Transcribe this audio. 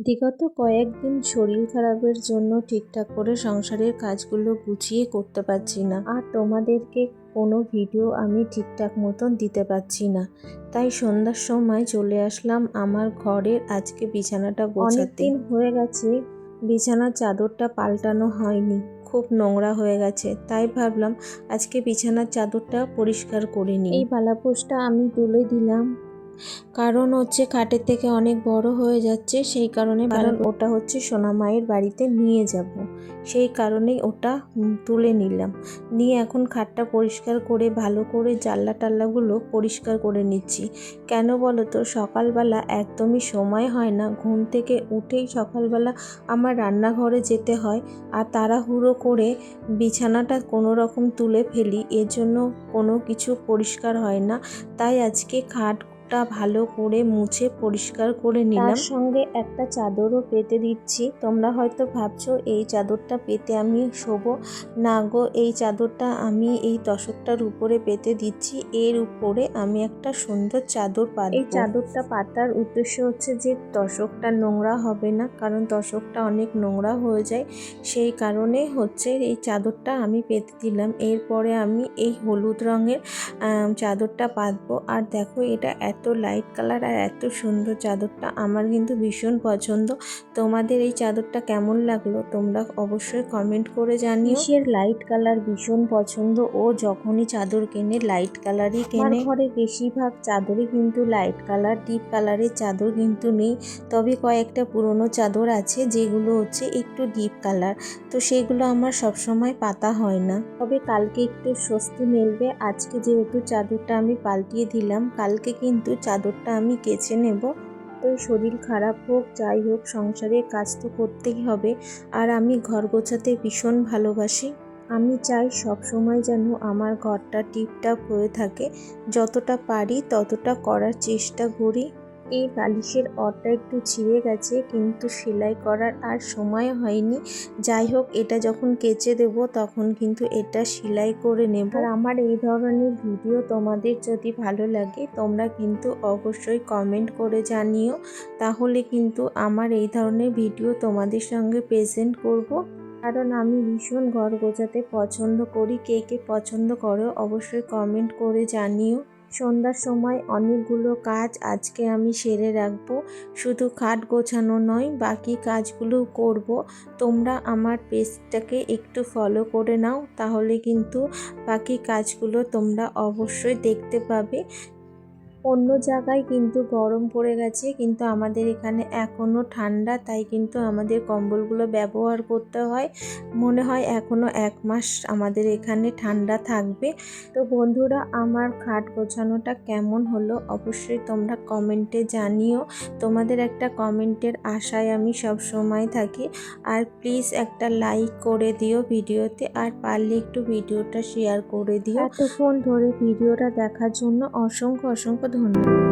বিগত কয়েকদিন শরীর খারাপের জন্য ঠিকঠাক করে সংসারের কাজগুলো গুছিয়ে করতে পারছি না, আর তোমাদেরকে কোনো ভিডিও আমি ঠিকঠাক মতন দিতে পারছি না। তাই সন্ধ্যার সময় চলে আসলাম আমার ঘরের আজকে বিছানাটা গোছাতে। অনেকদিন হয়ে গেছে বিছানার চাদরটা পাল্টানো হয়নি, খুব নোংরা হয়ে গেছে। তাই ভাবলাম আজকে বিছানার চাদরটা পরিষ্কার করে নিই। এই বালাপোষটা আমি তুলে দিলাম, কারণ হচ্ছে খাটের থেকে অনেক বড় হয়ে যাচ্ছে, সেই কারণে। কারণ ওটা হচ্ছে সোনামায়ের বাড়িতে নিয়ে যাব, সেই কারণেই ওটা তুলে নিলাম। নিয়ে এখন খাটটা পরিষ্কার করে ভালো করে জানলা টাল্লাগুলো পরিষ্কার করে নিচ্ছি। কেন বলো তো, সকালবেলা একদমই সময় হয় না। ঘুম থেকে উঠেই সকালবেলা আমার রান্নাঘরে যেতে হয়, আর তাড়াহুড়ো করে বিছানাটা কোনো রকম তুলে ফেলি, এর জন্য কোনো কিছু পরিষ্কার হয় না। তাই আজকে খাটটা ভালো করে মুছে পরিষ্কার করে নিলাম। তার সঙ্গে একটা চাদরও পেতে দিচ্ছি। তোমরা হয়তো ভাবছো এই চাদরটা পেতে আমি শোবো না গো, এই চাদরটা আমি এই তোশকটার উপরে পেতে দিচ্ছি। এর উপরে আমি একটা সুন্দর চাদর পাতবো। এই চাদরটা পাতার উদ্দেশ্য হচ্ছে যে তোশকটা নোংরা হবে না, কারণ তোশকটা অনেক নোংরা হয়ে যায়, সেই কারণে হচ্ছে এই চাদরটা আমি পেতে দিলাম। এরপরে আমি এই হলুদ রঙের চাদরটা পাতবো। আর দেখো, এটা এত লাইট কালার আর এত সুন্দর চাদরটা, আমার কিন্তু ভীষণ পছন্দ। তোমাদের এই চাদরটা কেমন লাগলো তোমরা অবশ্যই কমেন্ট করে জানিও। কিসের লাইট কালার ভীষণ পছন্দ, ও যখনই চাদর কেনে লাইট কালারই কেনে। আমার ঘরে বেশিরভাগ চাদরই কিন্তু লাইট কালার, ডিপ কালারের চাদর কিন্তু নেই। তবে কয়েকটা পুরনো চাদর আছে যেগুলো হচ্ছে একটু ডিপ কালার, তো সেগুলো আমার সবসময় পাতা হয় না। তবে কালকে একটু স্বস্তি মিলবে। আজকে যেহেতু চাদরটা আমি পাল্টিয়ে দিলাম, কালকে কিন্তু চাদরটা আমি কেচে নেব। তো শরীর খারাপ হোক যাই হোক, সংসারের কাজ তো করতেই হবে। আর আমি ঘর গোছাতে ভীষণ ভালোবাসি। আমি চাই সব সময় যেন আমার ঘরটা টিপটাপ হয়ে থাকে। যতটা পারি ততটা করার চেষ্টা করি। এই বালিশের অরটা একটু ছিঁড়ে গেছে, কিন্তু সেলাই করার আর সময় হয়নি। যাই হোক, এটা যখন কেচে দেব তখন কিন্তু এটা সেলাই করে নেব। আর আমার এই ধরনের ভিডিও তোমাদের যদি ভালো লাগে, তোমরা কিন্তু অবশ্যই কমেন্ট করে জানিও, তাহলে কিন্তু আমার এই ধরনের ভিডিও তোমাদের সঙ্গে প্রেজেন্ট করব। কারণ আমি ভীষণ ঘর গোছাতে পছন্দ করি। কে কে পছন্দ করো অবশ্যই কমেন্ট করে জানিও। সন্ধ্যার সময় অনেকগুলো কাজ আজকে আমি সেরে রাখবো। শুধু খাট গোছানো নয়, বাকি কাজগুলো করব। তোমরা আমার পেজটাকে একটু ফলো করে নাও, তাহলে কিন্তু বাকি কাজগুলো তোমরা অবশ্যই দেখতে পাবে। অন্য জায়গায় কিন্তু গরম পড়ে গেছে, কিন্তু আমাদের এখানে এখনও ঠান্ডা, তাই কিন্তু আমাদের কম্বলগুলো ব্যবহার করতে হয়। মনে হয় এখনও 1 মাস আমাদের এখানে ঠান্ডা থাকবে। তো বন্ধুরা, আমার খাট গোছানোটা কেমন হলো অবশ্যই তোমরা কমেন্টে জানিও। তোমাদের একটা কমেন্টের আশায় আমি সব সময় থাকি। আর প্লিজ একটা লাইক করে দিও ভিডিওতে, আর পারলে একটু ভিডিওটা শেয়ার করে দিও। এতক্ষণ ধরে ভিডিওটা দেখার জন্য অসংখ্য অসংখ্য ধন্যবাদ।